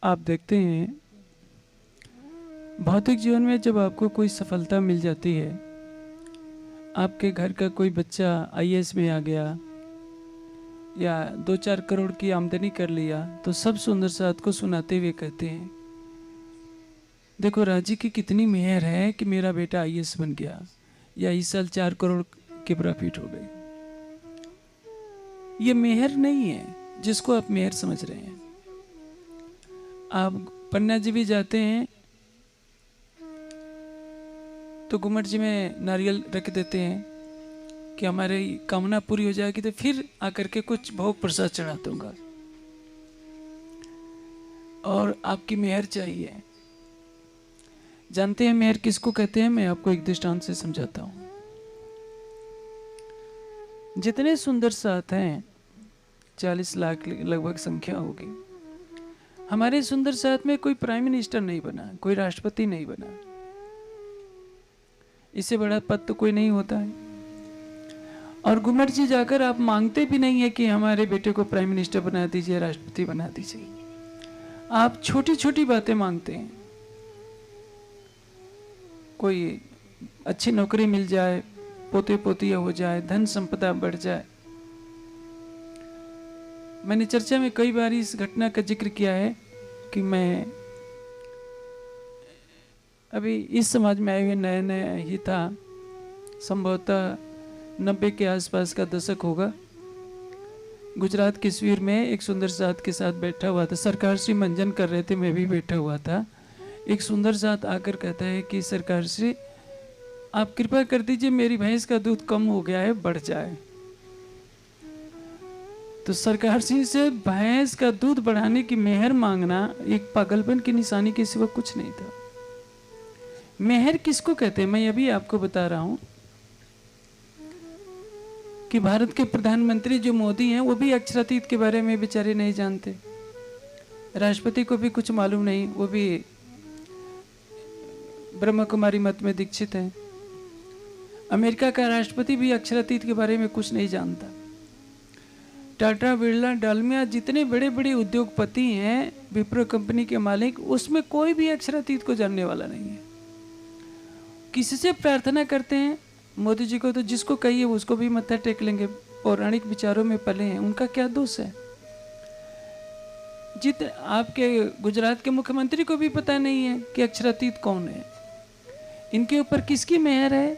आप देखते हैं भौतिक जीवन में जब आपको कोई सफलता मिल जाती है, आपके घर का कोई बच्चा आईएएस में आ गया या 2-4 करोड़ की आमदनी कर लिया, तो सब सुंदर साथ को सुनाते हुए कहते हैं, देखो राजी की कितनी मेहर है कि मेरा बेटा आईएएस बन गया या इस साल 4 करोड़ की प्रॉफिट हो गई। ये मेहर नहीं है जिसको आप मेहर समझ रहे हैं। आप पन्ना जी भी जाते हैं तो गुम्मट जी में नारियल रख देते हैं कि हमारी कामना पूरी हो जाएगी, तो फिर आकर के कुछ भोग प्रसाद चढ़ा दूंगा और आपकी मेहर चाहिए। जानते हैं मेहर किसको कहते हैं? मैं आपको एक दृष्टांत से समझाता हूं। जितने सुंदर साथ हैं 40 लाख लगभग संख्या होगी। हमारे सुंदर साथ में कोई प्राइम मिनिस्टर नहीं बना, कोई राष्ट्रपति नहीं बना, इससे बड़ा पद तो कोई नहीं होता है। और गुम्मट जी जाकर आप मांगते भी नहीं है कि हमारे बेटे को प्राइम मिनिस्टर बना दीजिए, राष्ट्रपति बना दीजिए। आप छोटी छोटी बातें मांगते हैं, कोई अच्छी नौकरी मिल जाए, पोते पोतिया हो जाए, धन संपदा बढ़ जाए। मैंने चर्चा में कई बार इस घटना का जिक्र किया है कि मैं अभी इस समाज में आए हुए नया नया ही था, संभवतः 90 के आसपास का दशक होगा। गुजरात के शिविर में एक सुंदर साथ के साथ बैठा हुआ था, सरकार श्री मंजन कर रहे थे, मैं भी बैठा हुआ था। एक सुंदर साथ आकर कहता है कि सरकार श्री आप कृपा कर दीजिए, मेरी भैंस का दूध कम हो गया है, बढ़ जाए। तो सरकार श्री से भैंस का दूध बढ़ाने की मेहर मांगना एक पागलपन की निशानी के सिवा कुछ नहीं था। मेहर किसको कहते हैं? मैं अभी आपको बता रहा हूं कि भारत के प्रधानमंत्री जो मोदी हैं, वो भी अक्षरातीत के बारे में बेचारे नहीं जानते। राष्ट्रपति को भी कुछ मालूम नहीं, वो भी ब्रह्म कुमारी मत में दीक्षित हैं। अमेरिका का राष्ट्रपति भी अक्षरातीत के बारे में कुछ नहीं जानता। टाटा, बिरला, डालमिया जितने बड़े बड़े उद्योगपति हैं, विप्रो कंपनी के मालिक, उसमें कोई भी अक्षरातीत को जानने वाला नहीं है। किससे प्रार्थना करते हैं? मोदी जी को तो जिसको कहिए उसको भी मत्था टेक लेंगे, पौराणिक विचारों में पले हैं, उनका क्या दोष है? जित आपके गुजरात के मुख्यमंत्री को भी पता नहीं है कि अक्षरातीत कौन है। इनके ऊपर किसकी मेहर है?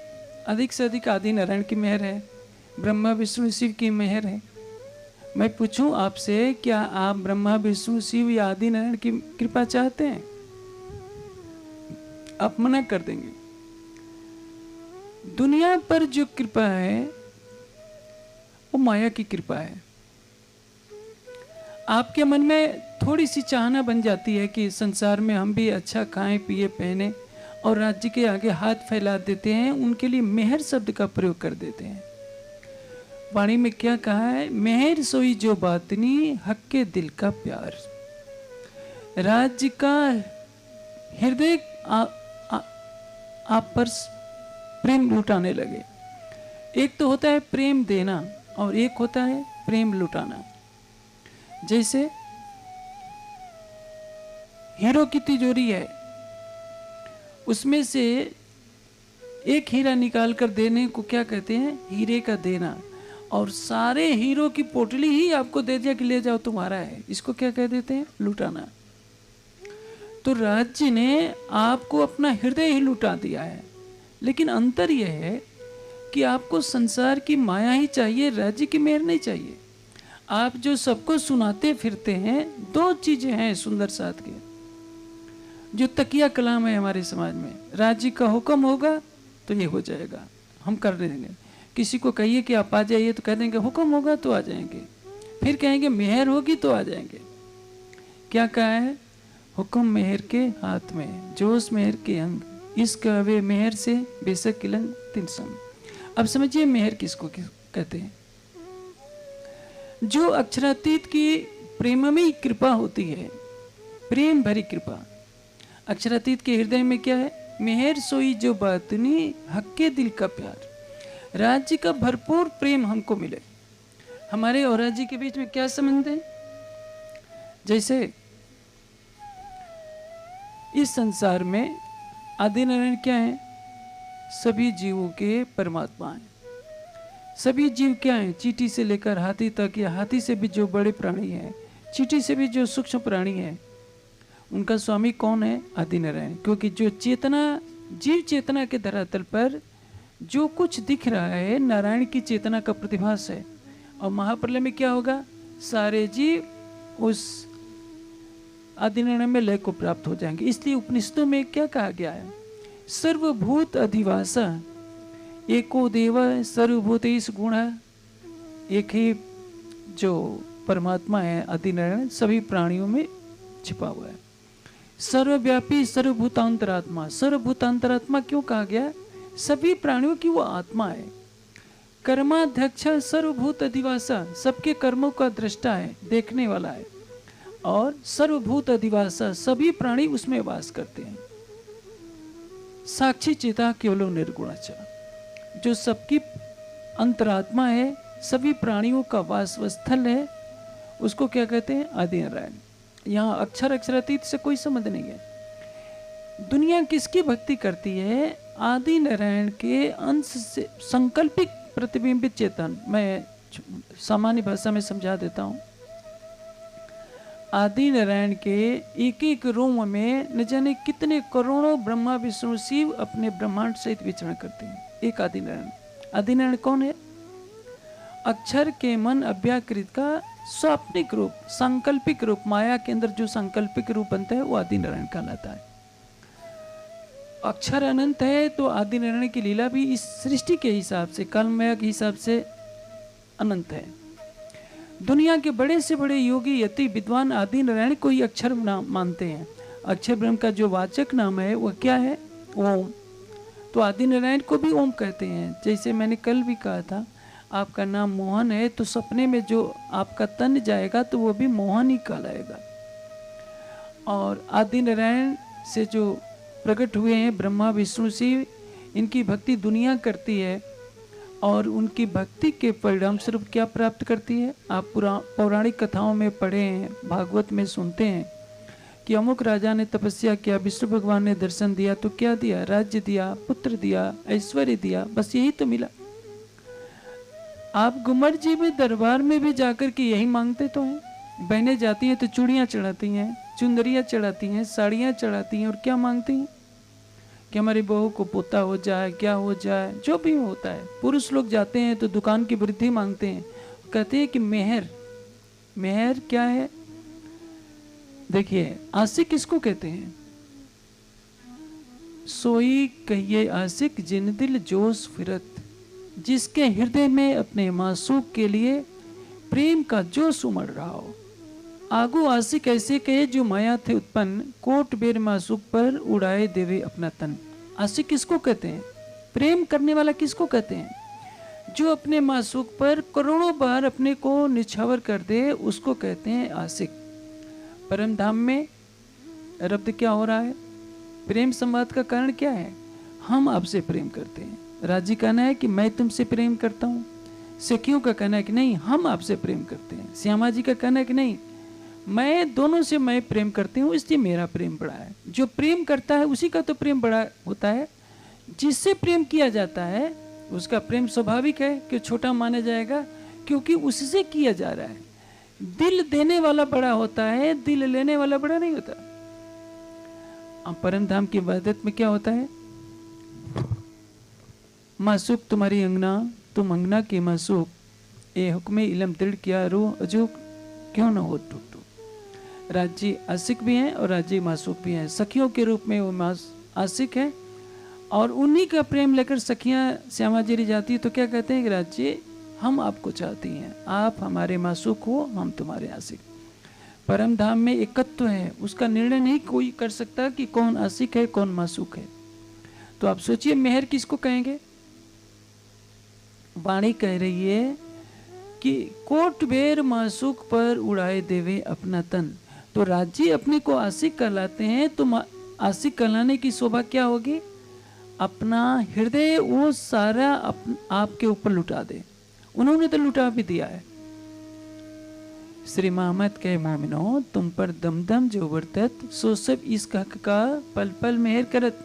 अधिक से अधिक आदि नारायण की मेहर है, ब्रह्मा विष्णु शिव की मेहर है। मैं पूछूं आपसे, क्या आप ब्रह्मा विष्णु शिव या आदि नारायण की कृपा चाहते हैं? आप मना कर देंगे। दुनिया पर जो कृपा है वो माया की कृपा है। आपके मन में थोड़ी सी चाहना बन जाती है कि संसार में हम भी अच्छा खाएं पिए पहने, और राज्य के आगे हाथ फैला देते हैं, उनके लिए मेहर शब्द का प्रयोग कर देते हैं। वाणी में क्या कहा है? मेहर सोई जो बातनी, हक के दिल का प्यार। राज्य का हृदय आप पर प्रेम लुटाने लगे। एक तो होता है प्रेम देना और एक होता है प्रेम लुटाना। जैसे हीरो की तिजोरी है, उसमें से एक हीरा निकाल कर देने को क्या कहते हैं? हीरे का देना। और सारे हीरो की पोटली ही आपको दे दिया कि ले जाओ तुम्हारा है, इसको क्या कह देते हैं? लुटाना। तो राज्य ने आपको अपना हृदय ही लुटा दिया है, लेकिन अंतर यह है कि आपको संसार की माया ही चाहिए, राज्य की मेहर नहीं चाहिए। आप जो सबको सुनाते फिरते हैं, दो चीजें हैं सुंदर साथ के, जो तकिया कलाम है हमारे समाज में। राज्य का हुक्म होगा तो ये हो जाएगा, हम कर देंगे। किसी को कहिए कि आप आ जाइए तो कह देंगे हुक्म होगा तो आ जाएंगे। फिर कहेंगे मेहर होगी तो आ जाएंगे। क्या कहा है? हुक्म मेहर के हाथ में, जोश मेहर के अंग, इश्क अवे मेहर से बेशक किलंग तिनसम। अब समझिए मेहर किसको कहते हैं? जो अक्षरातीत की प्रेममयी कृपा होती है, प्रेम भरी कृपा। अक्षरातीत के हृदय में क्या है? मेहर सोई जो बातनी, हक के दिल का प्यार। राज्य का भरपूर प्रेम हमको मिले। हमारे और राज्य के बीच में क्या संबंध है? जैसे इस संसार में आदि नारायण क्या है? सभी जीवों के परमात्मा हैं। सभी जीव क्या हैं? चींटी से लेकर हाथी तक, या हाथी से भी जो बड़े प्राणी हैं, चींटी से भी जो सूक्ष्म प्राणी हैं, उनका स्वामी कौन है? आदि नारायण। क्योंकि जो चेतना, जीव चेतना के धरातल पर जो कुछ दिख रहा है, नारायण की चेतना का प्रतिभास है। और महाप्रलय में क्या होगा? सारे जीव उस आदि नारायण में लय को प्राप्त हो जाएंगे। इसलिए उपनिषदों में क्या कहा गया है? सर्वभूत अधिवासा एको देव सर्वभूतेषु गुण। एक ही जो परमात्मा है आदि नारायण, सभी प्राणियों में छिपा हुआ है। सर्वव्यापी सर्वभूतांतरात्मा। सर्वभूतांतरात्मा क्यों कहा गया? सभी प्राणियों की वो आत्मा है। कर्माध्यक्ष सर्वभूत अधिवासा, सबके कर्मों का दृष्टा है, देखने वाला है। और सर्वभूत अधिवासा, सभी प्राणी उसमें वास करते हैं। साक्षी चिता केवलो निर्गुणच, जो सबकी अंतरात्मा है, सभी प्राणियों का वास स्थल है, उसको क्या कहते हैं? आदि नारायण। यहाँ अक्षर अक्षरातीत से कोई संबंध नहीं है। दुनिया किसकी भक्ति करती है? आदि नारायण के अंश से संकल्पित प्रतिबिंबित चेतन। मैं सामान्य भाषा में समझा देता हूँ। आदि नारायण के एक एक रोम में न जाने कितने करोड़ों ब्रह्मा विष्णु शिव अपने ब्रह्मांड सहित विचरण करते हैं। एक आदि नारायण। आदि नारायण कौन है? अक्षर के मन अव्याकृत का स्वाप्निक रूप, सांकल्पिक रूप, माया के अंदर जो सांकल्पिक रूप बनता है वो आदि नारायण कहलाता है। अक्षर अनंत है तो आदि नारायण की लीला भी इस सृष्टि के हिसाब से, कालमय के हिसाब से अनंत है। दुनिया के बड़े से बड़े योगी यति विद्वान आदि नारायण को ही अक्षर नाम मानते हैं। अक्षर ब्रह्म का जो वाचक नाम है वह क्या है? ओम। तो आदि नारायण को भी ओम कहते हैं। जैसे मैंने कल भी कहा था, आपका नाम मोहन है तो सपने में जो आपका तन जाएगा तो वो भी मोहन ही कहलाएगा। और आदि नारायण से जो प्रकट हुए हैं ब्रह्मा विष्णु शिव, इनकी भक्ति दुनिया करती है। और उनकी भक्ति के परिणाम स्वरूप क्या प्राप्त करती है? आप पौराणिक कथाओं में पढ़े हैं, भागवत में सुनते हैं कि अमुक राजा ने तपस्या किया, विष्णु भगवान ने दर्शन दिया तो क्या दिया? राज्य दिया, पुत्र दिया, ऐश्वर्य दिया, बस यही तो मिला। आप गुमर जी में दरबार में भी जाकर के यही मांगते तो हैं। बहनें जाती हैं तो चूड़ियाँ चढ़ाती हैं, चुंदरियाँ चढ़ाती हैं, साड़ियाँ चढ़ाती हैं, और क्या मांगती हैं? कि हमारी बहू को पोता हो जाए, क्या हो जाए, जो भी होता है। पुरुष लोग जाते हैं तो दुकान की वृद्धि मांगते हैं, कहते हैं कि मेहर। मेहर क्या है? देखिए, आशिक किसको कहते हैं? सोई कहिए आशिक जिन दिल जोश फिरत, जिसके हृदय में अपने मासूक के लिए प्रेम का जोश उमड़ रहा हो। आगू आशिक ऐसे कहे जो माया थे उत्पन्न, कोट बेर मासूक पर उड़ाए देवे अपना तन। आशिक किसको कहते हैं? प्रेम करने वाला किसको कहते हैं? जो अपने मासूक पर करोड़ों बार अपने को निछावर कर दे, उसको कहते हैं आशिक। परम धाम में रब्द क्या हो रहा है? प्रेम संवाद का कारण क्या है? हम आपसे प्रेम करते हैं। राजी कहना है कि मैं तुमसे प्रेम करता हूँ। सखियों का कहना है कि नहीं, हम आपसे प्रेम करते हैं। श्यामा जी का कहना है कि नहीं, मैं दोनों से मैं प्रेम करती हूँ, इसलिए मेरा प्रेम बड़ा है। जो प्रेम करता है उसी का तो प्रेम बड़ा होता है। जिससे प्रेम किया जाता है उसका प्रेम स्वाभाविक है कि छोटा माना जाएगा, क्योंकि उससे किया जा रहा है। दिल देने वाला बड़ा होता है, दिल लेने वाला बड़ा नहीं होता। अब परम धाम की इबादत में क्या होता है? मासूक तुम्हारी अंगना, तुम अंगना की मासूक, ए हुक्मे इलम दृढ़ किया रूह अजूक, क्यों न हो टूट। राज्य आशिक भी हैं और राज्य मासूक भी हैं। सखियों के रूप में वो आशिक है, और उन्हीं का प्रेम लेकर सखियां श्यामा जी जाती है तो क्या कहते हैं कि राज्य हम आपको चाहती हैं, आप हमारे मासूक हो, हम तुम्हारे आशिक। परम धाम में एकत्व है, उसका निर्णय नहीं कोई कर सकता कि कौन आशिक है कौन मासूक है। तो आप सोचिए मेहर किसको कहेंगे? वाणी कह रही है कि कोट बेर मासूक पर उड़ाए देवे अपना तन। तो राज्य अपने को आशिक कहलाते हैं, तो आशिक कहलाने की शोभा क्या होगी? अपना हृदय वो सारा आपके ऊपर लुटा दे। उन्होंने तो लुटा भी दिया है। श्री मोहम्मद के मोमिनो तुम पर दमदम जो वर्तत सो सब इस हक का पल पल मेहर करत।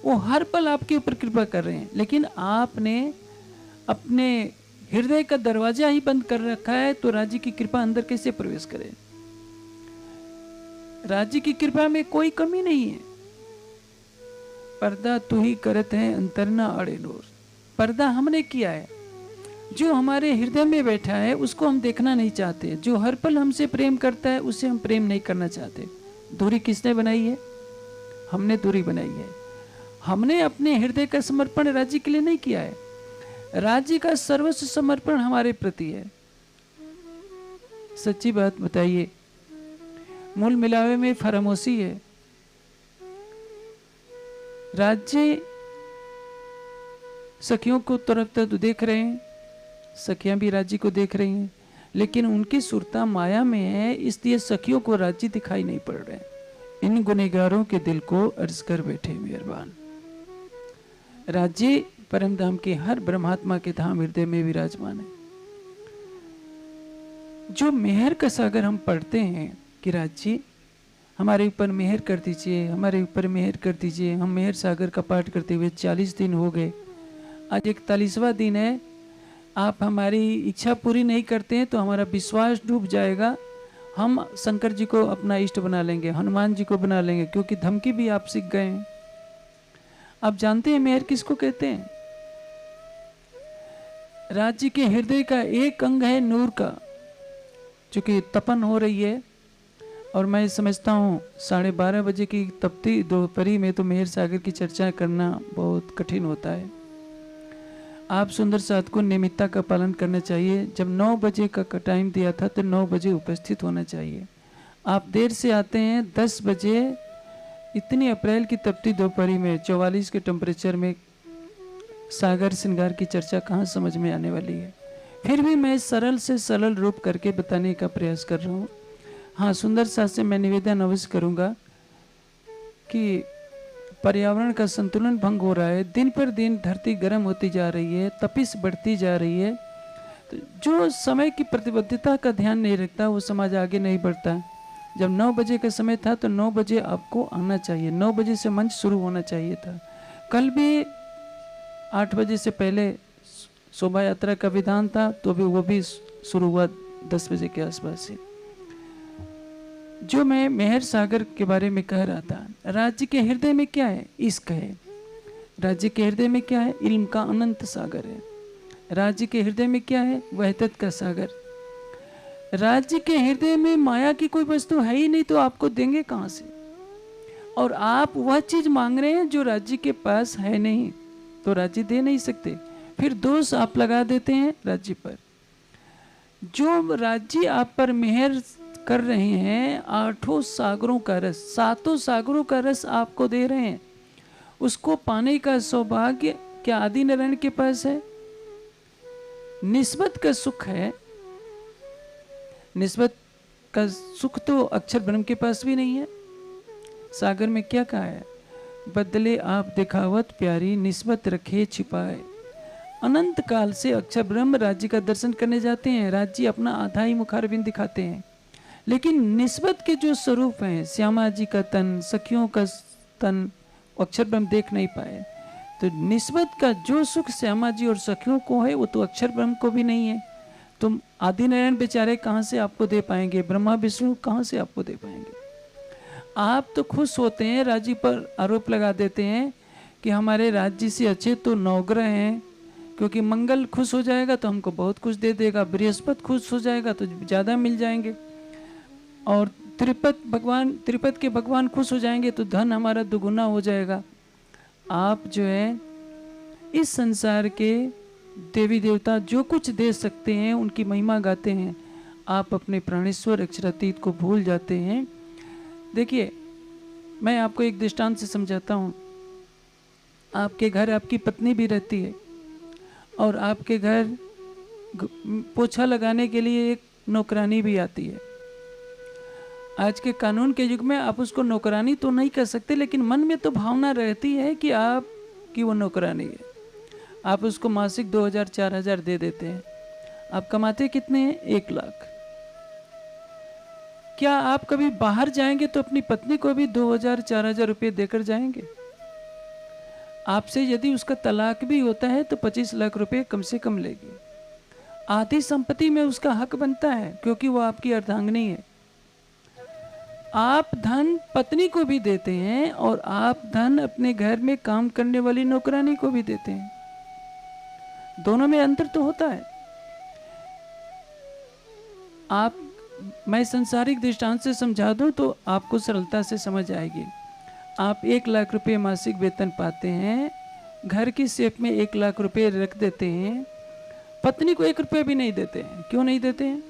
वो हर पल आपके ऊपर कृपा कर रहे हैं, लेकिन आपने अपने हृदय का दरवाजा ही बंद कर रखा है, तो राज्य की कृपा अंदर कैसे प्रवेश करे? राज्य की कृपा में कोई कमी नहीं है। पर्दा तू ही करत है अंतर न अड़े नूर। पर्दा हमने किया है, जो हमारे हृदय में बैठा है उसको हम देखना नहीं चाहते। जो हर पल हमसे प्रेम करता है उससे हम प्रेम नहीं करना चाहते। दूरी किसने बनाई है? हमने दूरी बनाई है। हमने अपने हृदय का समर्पण राज्य के लिए नहीं किया है। राज्य का सर्वस्व समर्पण हमारे प्रति है। सच्ची बात बताइए, मूल मिलावे में फरामोशी है। राज्य सखियों को तरफ तो देख रहे हैं, सखियां भी राज्य को देख रही हैं, लेकिन उनकी सुरता माया में है, इसलिए सखियों को राज्य दिखाई नहीं पड़ रहे। इन गुनहगारों के दिल को अर्ज कर बैठे मेहरबान। राज्य परम धाम के हर ब्रह्मात्मा के धाम हृदय में विराजमान है। जो मेहर का सागर हम पढ़ते हैं कि राज्य हमारे ऊपर मेहर कर दीजिए, हमारे ऊपर मेहर कर दीजिए। हम मेहर सागर का पाठ करते हुए 40 दिन हो गए, आज 41वां दिन है। आप हमारी इच्छा पूरी नहीं करते हैं तो हमारा विश्वास डूब जाएगा। हम शंकर जी को अपना इष्ट बना लेंगे, हनुमान जी को बना लेंगे, क्योंकि धमकी भी आप सीख गए हैं। आप जानते हैं मेहर किसको कहते हैं? राज्य के हृदय का एक अंग है नूर का। चूंकि तपन हो रही है और मैं समझता हूँ 12:30 बजे की तपती दोपहरी में तो मेहर सागर की चर्चा करना बहुत कठिन होता है। आप सुंदर साथ को नियमितता का पालन करना चाहिए। जब 9 बजे का टाइम दिया था तो 9 बजे उपस्थित होना चाहिए। आप देर से आते हैं 10 बजे। इतनी अप्रैल की तपती दोपहरी में 44 के टेम्परेचर में सागर श्रृंगार की चर्चा कहाँ समझ में आने वाली है? फिर भी मैं सरल से सरल रूप करके बताने का प्रयास कर रहा हूँ। हाँ, सुंदर साथ से मैं निवेदन अवश्य करूँगा कि पर्यावरण का संतुलन भंग हो रहा है। दिन पर दिन धरती गर्म होती जा रही है, तपिश बढ़ती जा रही है। तो जो समय की प्रतिबद्धता का ध्यान नहीं रखता वो समाज आगे नहीं बढ़ता। जब 9 बजे का समय था तो 9 बजे आपको आना चाहिए, 9 बजे से मंच शुरू होना चाहिए था। कल भी 8 बजे से पहले शोभा यात्रा का विधान था, तो भी वो भी शुरू हुआ 10 बजे के आसपास से। जो मैं मेहर सागर के बारे में कह रहा था, राज्य के हृदय में क्या है? इश्क है। राज्य के हृदय में क्या है? इल्म का अनंत सागर है। राज्य के हृदय में क्या है? वहदत का सागर। राज्य के हृदय में माया की कोई वस्तु है ही नहीं, तो आपको देंगे कहां से? और आप वह चीज मांग रहे हैं जो राज्य के पास है नहीं, तो राज्य दे नहीं सकते। फिर दोष आप लगा देते हैं राज्य पर। जो राज्य आप पर मेहर कर रहे हैं, 8 सागरों का रस, 7 सागरों का रस आपको दे रहे हैं, उसको पाने का सौभाग्य क्या आदि नारायण के पास है? निस्बत का सुख है। निस्बत का सुख तो अक्षर ब्रह्म के पास भी नहीं है। सागर में क्या कहा है? बदले आप दिखावत प्यारी, निस्बत रखे छिपाए। अनंत काल से अक्षर ब्रह्म राज्य का दर्शन करने जाते हैं। राज्य अपना आधा ही मुखारबिंद दिखाते हैं, लेकिन निस्बत के जो स्वरूप हैं, श्यामा जी का तन, सखियों का तन, अक्षर ब्रह्म देख नहीं पाए। तो निस्बत का जो सुख श्यामा जी और सखियों को है वो तो अक्षर ब्रह्म को भी नहीं है। तुम आदि नारायण बेचारे कहाँ से आपको दे पाएंगे? ब्रह्मा विष्णु कहाँ से आपको दे पाएंगे? आप तो खुश होते हैं, राज्य पर आरोप लगा देते हैं कि हमारे राज्य से अच्छे तो नवग्रह हैं, क्योंकि मंगल खुश हो जाएगा तो हमको बहुत कुछ दे देगा, बृहस्पति खुश हो जाएगा तो ज़्यादा मिल जाएंगे, और त्रिपत के भगवान खुश हो जाएंगे तो धन हमारा दुगुना हो जाएगा। आप जो है इस संसार के देवी देवता जो कुछ दे सकते हैं उनकी महिमा गाते हैं, आप अपने प्राणेश्वर अक्षरातीत को भूल जाते हैं। देखिए, मैं आपको एक दृष्टांत से समझाता हूँ। आपके घर आपकी पत्नी भी रहती है और आपके घर पोछा लगाने के लिए एक नौकरानी भी आती है। आज के कानून के युग में आप उसको नौकरानी तो नहीं कर सकते, लेकिन मन में तो भावना रहती है कि आपकी वो नौकरानी है। आप उसको मासिक 2000-4000 दे देते हैं। आप कमाते कितने हैं? 1 लाख। क्या आप कभी बाहर जाएंगे तो अपनी पत्नी को भी 2,000-4,000 रुपये देकर जाएंगे? आपसे यदि उसका तलाक भी होता है तो 25 लाख रुपए कम से कम लेगी। आधी संपत्ति में उसका हक बनता है क्योंकि वो आपकी अर्धांगिनी है। आप धन पत्नी को भी देते हैं और आप धन अपने घर में काम करने वाली नौकरानी को भी देते हैं। दोनों में अंतर तो होता है। मैं सांसारिक दृष्टांत से समझा दूं तो आपको सरलता से समझ आएगी। आप 1 लाख रुपए मासिक वेतन पाते हैं, घर की सेफ में 1 लाख रुपए रख देते हैं, पत्नी को 1 रुपया भी नहीं देते हैं। क्यों नहीं देते हैं?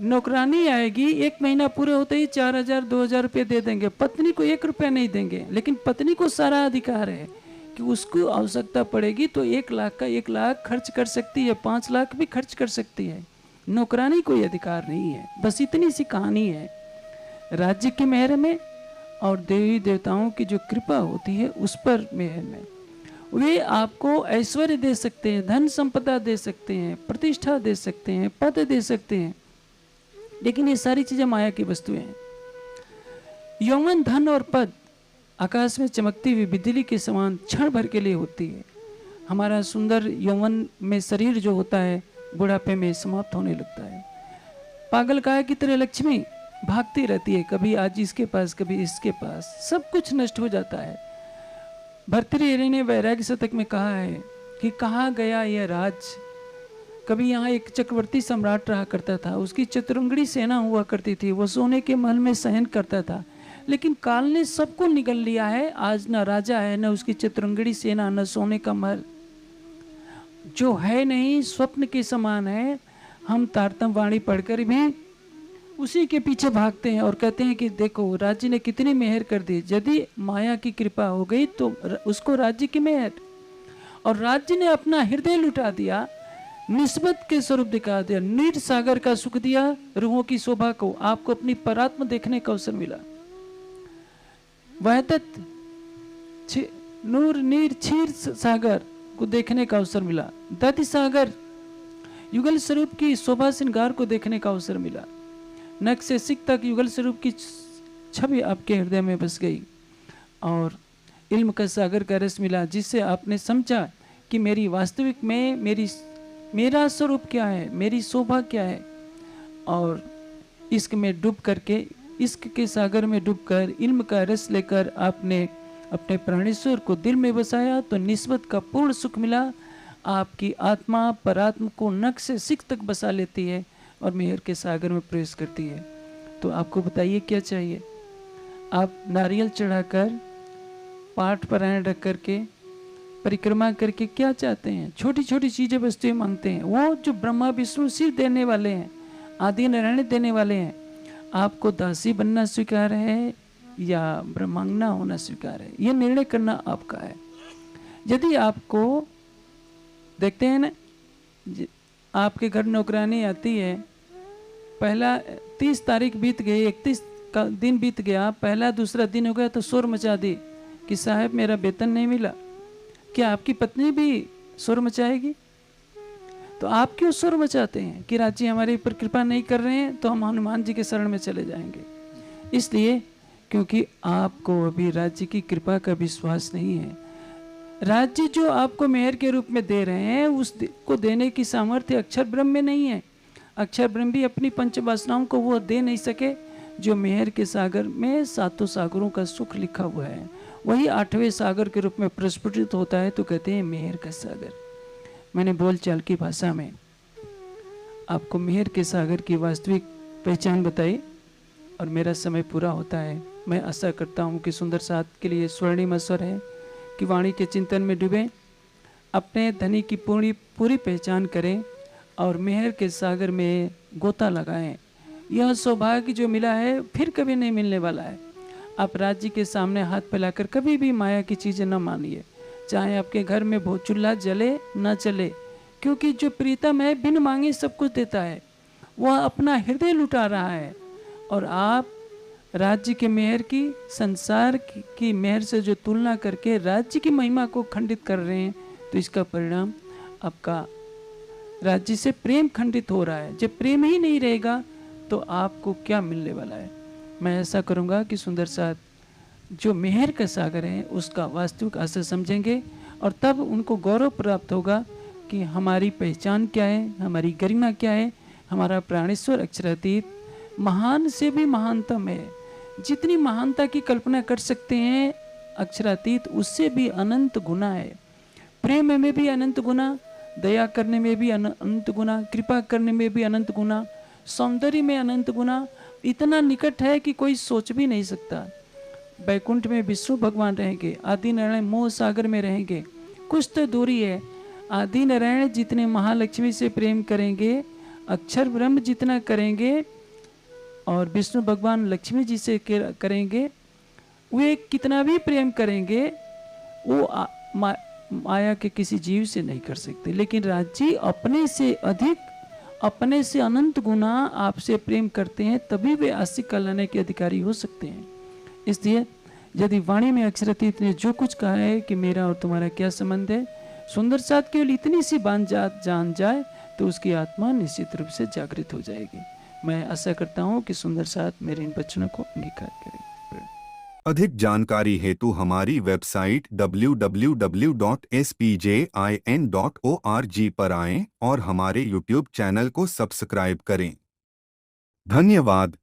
नौकरानी आएगी, 1 महीना पूरे होते ही 4,000-2,000 रुपये दे देंगे, पत्नी को 1 रुपया नहीं देंगे। लेकिन पत्नी को सारा अधिकार है कि उसको आवश्यकता पड़ेगी तो 1 लाख का 1 लाख खर्च कर सकती है, 5 लाख भी खर्च कर सकती है। नौकरानी कोई अधिकार नहीं है। बस इतनी सी कहानी है। राज्य की मेहर में और देवी देवताओं की जो कृपा होती है उस पर मेहर में वे आपको ऐश्वर्य दे सकते हैं, धन संपदा दे सकते हैं, प्रतिष्ठा दे सकते हैं, पद दे सकते हैं, लेकिन ये सारी चीजें माया की वस्तुएं हैं। यौवन, धन और पद आकाश में चमकती हुई बिजली के समान क्षण भर के लिए होती है। हमारा सुंदर यौवन में शरीर जो होता है बुढ़ापे में समाप्त होने लगता है। पागल काय की तरह लक्ष्मी भागती रहती है, कभी आज इसके पास कभी इसके पास, सब कुछ नष्ट हो जाता है। भर्तृहरि ने वैराग्य शतक में कहा है कि कहाँ गया यह राज। कभी यहाँ एक चक्रवर्ती सम्राट रहा करता था, उसकी चतुरंगड़ी सेना हुआ करती थी, वो सोने के महल में शयन करता था, लेकिन काल ने सबको निगल लिया है। आज न राजा है, न उसकी चतुरंगड़ी सेना, न सोने का महल, जो है नहीं स्वप्न के समान है। हम तारतम वाणी पढ़कर भी उसी के पीछे भागते हैं और कहते हैं कि देखो राज्य ने कितनी मेहर कर दी। यदि माया की कृपा हो गई तो उसको राज्य की मेहर, और राज्य ने अपना हृदय लुटा दिया, निस्बत के स्वरूप दिखा दिया, नीर सागर का सुख दिया रूहों की शोभा को। आपको अपनी परात्म देखने का अवसर मिला। वहदत नूर नीर क्षीर सागर को देखने का अवसर मिला। दधि सागर युगल स्वरूप की शोभा श्रृंगार को देखने का अवसर मिला। नख से सिख तक युगल स्वरूप की छवि आपके हृदय में बस गई और इल्म का सागर का रस मिला, जिससे आपने समझा कि मेरी वास्तविक में मेरा स्वरूप क्या है, मेरी शोभा क्या है। और इश्क में डूब करके, इश्क के सागर में डूबकर इल्म का रस लेकर आपने अपने प्राणेश्वर को दिल में बसाया तो निस्बत का पूर्ण सुख मिला। आपकी आत्मा परात्म को नख से सिख तक बसा लेती है और मेहर के सागर में प्रवेश करती है। तो आपको बताइए क्या चाहिए? आप नारियल चढ़ाकर, पाठ पारायण रख करके, परिक्रमा करके क्या चाहते हैं? छोटी छोटी चीजें वस्तुएं मांगते हैं। वो जो ब्रह्मा विष्णु शिव देने वाले हैं, आदि नारायण देने वाले हैं, आपको दासी बनना स्वीकार है या ब्रह्मांगना होना स्वीकार है, यह निर्णय करना आपका है। यदि आपको देखते हैं ना, आपके घर नौकरानी आती है, पहला 30 तारीख बीत गई, 31 का दिन बीत गया, पहला दूसरा दिन हो गया तो शोर मचा दी कि साहब मेरा वेतन नहीं मिला। क्या आपकी पत्नी भी शोर मचाएगी? तो आप क्यों शोर मचाते हैं कि राज्य हमारे ऊपर कृपा नहीं कर रहे हैं, तो हम हनुमान जी के शरण में चले जाएंगे? इसलिए क्योंकि आपको अभी राज्य की कृपा का विश्वास नहीं है। राज्य जो आपको मेहर के रूप में दे रहे हैं उसको देने की सामर्थ्य अक्षर ब्रह्म में नहीं है। अक्षर ब्रह्म भी अपनी पंच वासनाओं को वो दे नहीं सके जो मेहर के सागर में 7 सागरों का सुख लिखा हुआ है, वही 8वें सागर के रूप में प्रस्फुटित होता है। तो कहते हैं मेहर का सागर। मैंने बोलचाल की भाषा में आपको मेहर के सागर की वास्तविक पहचान बताई और मेरा समय पूरा होता है। मैं आशा करता हूँ कि सुंदर साथ के लिए स्वर्णिम अवसर है कि वाणी के चिंतन में डूबें, अपने धनी की पूरी पहचान करें और मेहर के सागर में गोता लगाएं। यह सौभाग्य जो मिला है फिर कभी नहीं मिलने वाला है। आप राज्य के सामने हाथ फैलाकर कभी भी माया की चीज़ें न मानिए, चाहे आपके घर में भोज चूल्हा जले न चले, क्योंकि जो प्रीतम है बिन मांगे सब कुछ देता है। वह अपना हृदय लुटा रहा है और आप राज्य के मेहर की, संसार की मेहर से जो तुलना करके राज्य की महिमा को खंडित कर रहे हैं, तो इसका परिणाम आपका राज्य से प्रेम खंडित हो रहा है। जब प्रेम ही नहीं रहेगा तो आपको क्या मिलने वाला है। मैं ऐसा करूँगा कि सुंदर साथ जो मेहर का सागर है उसका वास्तविक असर समझेंगे और तब उनको गौरव प्राप्त होगा कि हमारी पहचान क्या है, हमारी गरिमा क्या है। हमारा प्राणेश्वर अक्षरातीत महान से भी महानतम है। जितनी महानता की कल्पना कर सकते हैं अक्षरातीत उससे भी अनंत गुना है। प्रेम में भी अनंत गुना, दया करने में भी अनंत गुना, कृपा करने में भी अनंत गुना, सौंदर्य में अनंत गुना। इतना निकट है कि कोई सोच भी नहीं सकता। बैकुंठ में विष्णु भगवान रहेंगे, आदि नारायण मोह सागर में रहेंगे, कुछ तो दूरी है। आदि नारायण जितने महालक्ष्मी से प्रेम करेंगे, अक्षर ब्रह्म जितना करेंगे और विष्णु भगवान लक्ष्मी जी से करेंगे, वे कितना भी प्रेम करेंगे वो माया के किसी जीव से नहीं कर सकते। लेकिन राज जी अपने से अधिक, अपने से अनंत गुना आपसे प्रेम करते हैं, तभी वे आस्तिक कहलाने के अधिकारी हो सकते हैं। इसलिए यदि वाणी में अक्षरातीत ने जो कुछ कहा है कि मेरा और तुम्हारा क्या संबंध है, सुंदर साथ केवल इतनी सी बात जान जाए तो उसकी आत्मा निश्चित रूप से जागृत हो जाएगी। मैं आशा करता हूँ कि सुंदर साथ मेरे इन वचनों को अंगीकार करें। अधिक जानकारी हेतु हमारी वेबसाइट www.spjin.org पर आएं और हमारे YouTube चैनल को सब्सक्राइब करें। धन्यवाद।